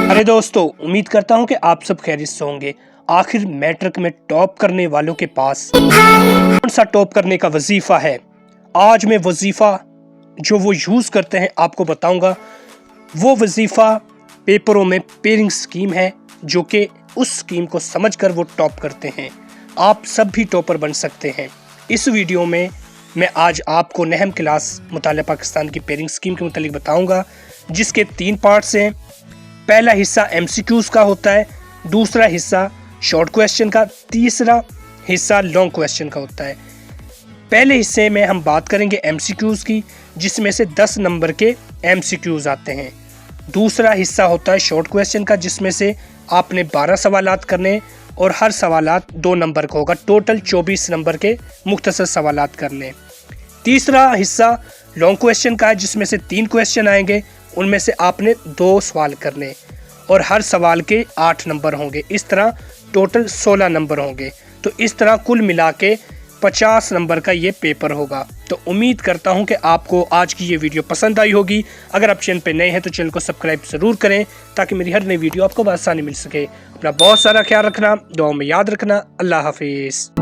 अरे दोस्तों, उम्मीद करता हूँ कि आप सब खैरियत से होंगे। आखिर मैट्रिक में टॉप करने वालों के पास कौन सा टॉप करने का वजीफा है। आज मैं वजीफा जो वो यूज करते हैं आपको बताऊंगा। वो वजीफा पेपरों में पेयरिंग स्कीम है, जो कि उस स्कीम को समझकर वो टॉप करते हैं। आप सब भी टॉपर बन सकते हैं। इस वीडियो में मैं आज आपको नहम क्लास मुतालिया पाकिस्तान की पेयरिंग स्कीम के मुतालिक बताऊंगा, जिसके 3 पार्ट्स हैं। पहला हिस्सा एमसीक्यूज का होता है, दूसरा हिस्सा शॉर्ट क्वेश्चन का, तीसरा हिस्सा लॉन्ग क्वेश्चन का होता है। पहले हिस्से में हम बात करेंगे एमसीक्यूज की, जिसमें से 10 नंबर के एमसीक्यूज आते हैं। दूसरा हिस्सा होता है शॉर्ट क्वेश्चन का, जिसमें से आपने 12 सवालात करने और हर सवालात 2 नंबर का होगा। टोटल 24 नंबर के मुख्तसर सवालात करने। तीसरा हिस्सा लॉन्ग क्वेश्चन का है, जिसमें से 3 क्वेश्चन आएंगे, उनमें से आपने 2 सवाल करने और हर सवाल के 8 नंबर होंगे। इस तरह टोटल 16 नंबर होंगे। तो इस तरह कुल मिला के 50 नंबर का ये पेपर होगा। तो उम्मीद करता हूं कि आपको आज की ये वीडियो पसंद आई होगी। अगर आप चैनल पे नए हैं तो चैनल को सब्सक्राइब ज़रूर करें, ताकि मेरी हर नई वीडियो आपको आसानी मिल सके। अपना बहुत सारा ख्याल रखना, दुआ में याद रखना। अल्लाह हाफिज़।